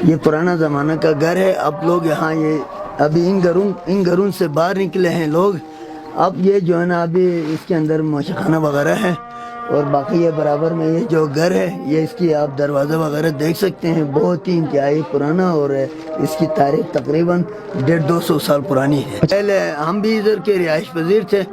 یہ پرانا زمانہ کا گھر ہے. اب لوگ یہاں یہ ابھی ان گھروں سے باہر نکلے ہیں لوگ. اب یہ جو ہے نا ابھی اس کے اندر موشخانہ وغیرہ ہے اور باقی یہ برابر میں یہ جو گھر ہے یہ اس کی آپ دروازہ وغیرہ دیکھ سکتے ہیں. بہت ہی انتہائی پرانا اور اس کی تاریخ تقریباً 150-200 سال پرانی ہے. پہلے ہم بھی ادھر کے رہائش پذیر تھے.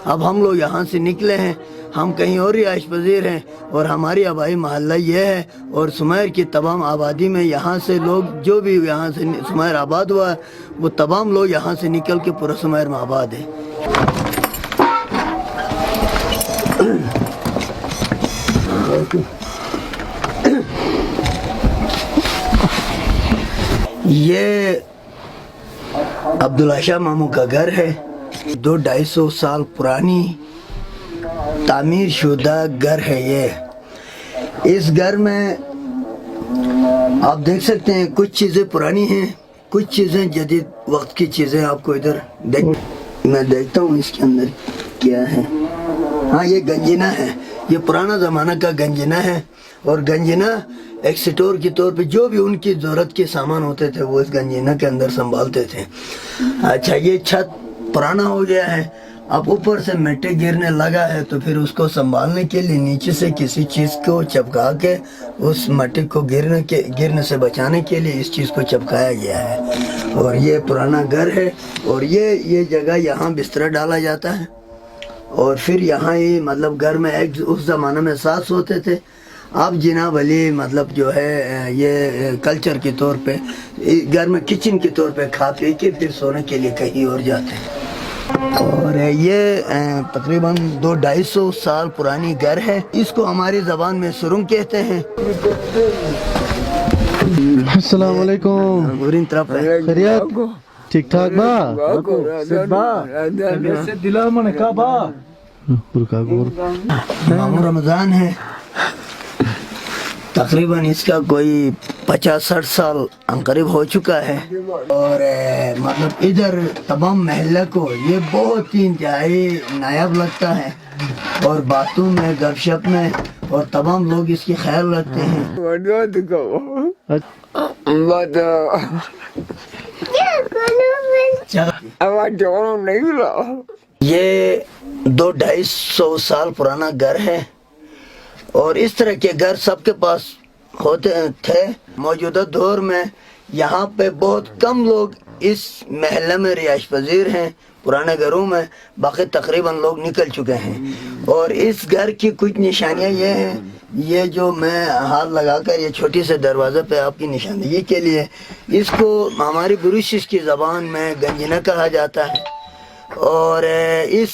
اب ہم لوگ یہاں سے نکلے ہیں, ہم کہیں اور رہائش پذیر ہیں اور ہماری آبائی محلہ یہ ہے. اور سمیر کی تمام آبادی میں یہاں سے لوگ جو بھی یہاں سے سمیر آباد ہوا ہے وہ تمام لوگ یہاں سے نکل کے پورا سمیر میں آباد ہے. یہ عبداللہ شاہ ماموں کا گھر ہے. 200-250 سال پرانی تعمیر شدہ گھر ہے یہ. اس گھر میں آپ دیکھ سکتے ہیں کچھ چیزیں پرانی ہیں, کچھ چیزیں جدید وقت کی چیزیں آپ کو ادھر میں دیکھتا ہوں اس کے اندر کیا ہے. ہاں یہ گنجینہ ہے, یہ پرانا زمانہ کا گنجینہ ہے. اور گنجینہ ایک سٹور کے طور پہ جو بھی ان کی ضرورت کے سامان ہوتے تھے وہ اس گنجینہ کے اندر سنبھالتے تھے. اچھا یہ چھت پرانا ہو گیا ہے, اب اوپر سے مٹی گرنے لگا ہے تو پھر اس کو سنبھالنے کے لیے نیچے سے کسی چیز کو چپکا کے اس مٹی کو گرنے سے بچانے کے لیے اس چیز کو چپکایا گیا ہے. اور یہ پرانا گھر ہے اور یہ جگہ یہاں بستر ڈالا جاتا ہے. اور پھر یہاں ہی مطلب گھر میں اس زمانہ میں 7 سوتے تھے. اب جناب علی مطلب جو ہے یہ کلچر کے طور پہ گھر میں کچن کے طور پہ کھا پی کے پھر سونے کے لیے کہیں اور جاتے ہیں. اور یہ تقریباً 200-250 سال پرانی گھر ہے. اس کو ہماری زبان میں سرنگ کہتے ہیں. السلام علیکم. خیریت ٹھیک ٹھاک ماموں رمضان ہے. تقریباً اس کا کوئی 50-60 سال قریب ہو چکا ہے. اور مطلب ادھر تمام محلہ کو یہ بہت ہی انتہائی نایاب لگتا ہے. اور باتوں میں گپ شپ میں اور تمام لوگ اس کی خیال رکھتے ہیں. یہ 200-250 سال پرانا گھر ہے. اور اس طرح کے گھر سب کے پاس ہوتے تھے. موجودہ دور میں یہاں پہ بہت کم لوگ اس محلہ میں رہائش پذیر ہیں پرانے گھروں میں. باقی تقریباً لوگ نکل چکے ہیں. اور اس گھر کی کچھ نشانیاں یہ ہیں, یہ جو میں ہاتھ لگا کر یہ چھوٹی سے دروازے پہ آپ کی نشاندہی کے لیے, اس کو ہماری بروشش کی زبان میں گنجینہ کہا جاتا ہے. اور اس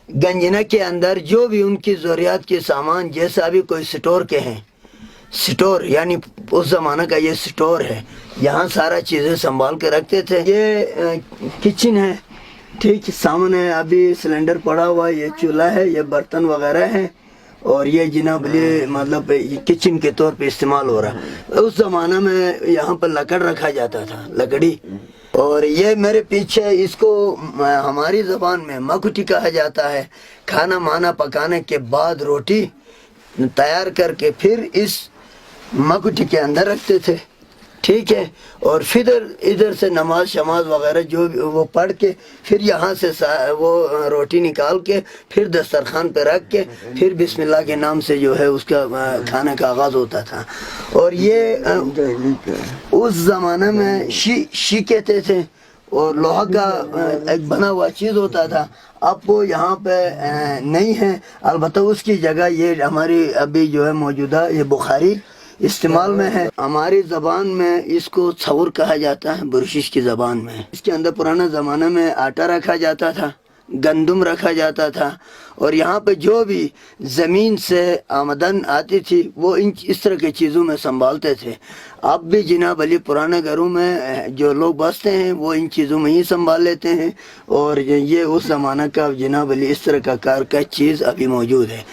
گنجینہ کے اندر جو بھی ان کی ضروریات کے سامان جیسا ابھی کوئی سٹور کے ہیں, سٹور یعنی اس زمانہ کا یہ سٹور ہے, یہاں سارا چیزیں سنبھال کے رکھتے تھے. یہ کچن ہے, ٹھیک سامنے ابھی سلنڈر پڑا ہوا, یہ چولہا ہے, یہ برتن وغیرہ ہیں. اور یہ جناب علی مطلب کچن کے طور پہ استعمال ہو رہا ہے. اس زمانہ میں یہاں پر لکڑ رکھا جاتا تھا, لکڑی. اور یہ میرے پیچھے اس کو ہماری زبان میں مکھٹی کہا جاتا ہے. کھانا مانا پکانے کے بعد روٹی تیار کر کے پھر اس مکھٹی کے اندر رکھتے تھے, ٹھیک ہے. اور پھر ادھر سے نماز شماز وغیرہ جو وہ پڑھ کے پھر یہاں سے وہ روٹی نکال کے پھر دسترخوان پہ رکھ کے پھر بسم اللہ کے نام سے جو ہے اس کا کھانے کا آغاز ہوتا تھا. اور یہ اس زمانہ میں شی کہتے تھے اور لوہا کا ایک بنا ہوا چیز ہوتا تھا. اب وہ یہاں پہ نہیں ہے, البتہ اس کی جگہ یہ ہماری ابھی جو ہے موجودہ یہ بخاری استعمال میں ہے. ہماری زبان میں اس کو تصور کہا جاتا ہے, برشش کی زبان میں. اس کے اندر پرانا زمانہ میں آٹا رکھا جاتا تھا, گندم رکھا جاتا تھا. اور یہاں پہ جو بھی زمین سے آمدن آتی تھی وہ اس طرح کی چیزوں میں سنبھالتے تھے. اب بھی جناب علی پرانے گھروں میں جو لوگ بستے ہیں وہ ان چیزوں میں ہی سنبھال لیتے ہیں. اور یہ اس زمانہ کا جناب علی اس طرح کا کار کا چیز ابھی موجود ہے.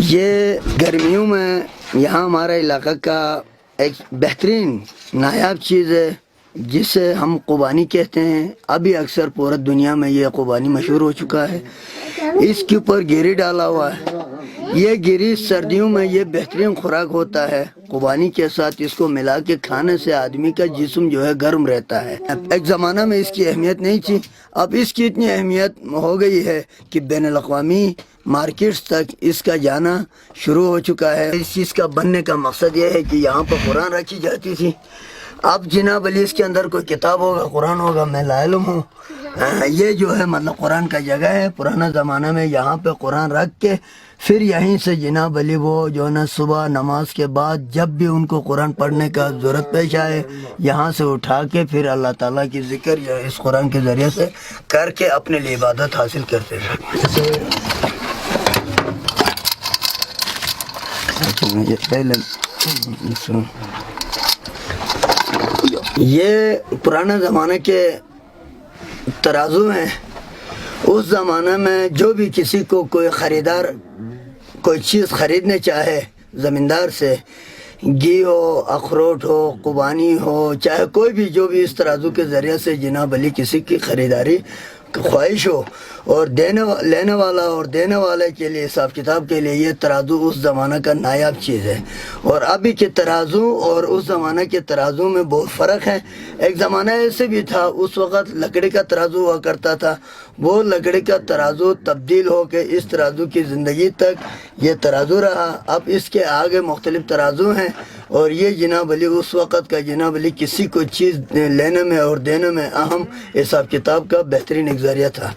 یہ گرمیوں میں یہاں ہمارا علاقہ کا ایک بہترین نایاب چیز ہے جسے ہم قبانی کہتے ہیں. ابھی اکثر پورا دنیا میں یہ قبانی مشہور ہو چکا ہے. اس کے اوپر گیری ڈالا ہوا ہے. یہ گری سردیوں میں یہ بہترین خوراک ہوتا ہے، قربانی کے ساتھ اس کو ملا کے کھانے سے آدمی کا جسم جو ہے گرم رہتا ہے۔ ایک زمانہ میں اس کی اہمیت نہیں تھی، اب اس کی اتنی اہمیت ہو گئی ہے کہ بین الاقوامی مارکیٹس تک اس کا جانا شروع ہو چکا ہے۔ اس چیز کا بننے کا مقصد یہ ہے کہ یہاں پر قرآن رکھی جاتی تھی۔ اب جناب علی اس کے اندر کوئی کتاب ہوگا، قرآن ہوگا، میں لا علم ہوں۔ یہ جو ہے مطلب قرآن کا جگہ ہے۔ پرانا زمانہ میں یہاں پہ قرآن رکھ کے پھر یہیں سے جناب علی وہ جو ہے نا صبح نماز کے بعد جب بھی ان کو قرآن پڑھنے کا ضرورت پیش آئے، یہاں سے اٹھا کے پھر اللہ تعالیٰ کی ذکر یا اس قرآن کے ذریعے سے کر کے اپنے لیے عبادت حاصل کرتے تھے۔ یہ پرانا زمانے کے ترازو ہیں۔ اس زمانے میں جو بھی کسی کو کوئی خریدار کوئی چیز خریدنے چاہے زمیندار سے، گھی ہو، اخروٹ ہو، قبانی ہو، چاہے کوئی بھی جو بھی اس ترازو کے ذریعے سے جناب علی کسی کی خریداری خواہش ہو، اور لینے والا اور دینے والے کے لیے حساب کتاب کے لیے یہ ترازو اس زمانہ کا نایاب چیز ہے۔ اور ابھی کے ترازو اور اس زمانہ کے ترازو میں بہت فرق ہے۔ ایک زمانہ ایسے بھی تھا، اس وقت لکڑی کا ترازو ہوا کرتا تھا، وہ لکڑی کا ترازو تبدیل ہو کے اس ترازو کی زندگی تک یہ ترازو رہا۔ اب اس کے آگے مختلف ترازو ہیں، اور یہ جناب علی اس وقت کا جناب علی کسی کو چیز لینے میں اور دینے میں اہم حساب کتاب کا بہترین ایک ذریعہ تھا۔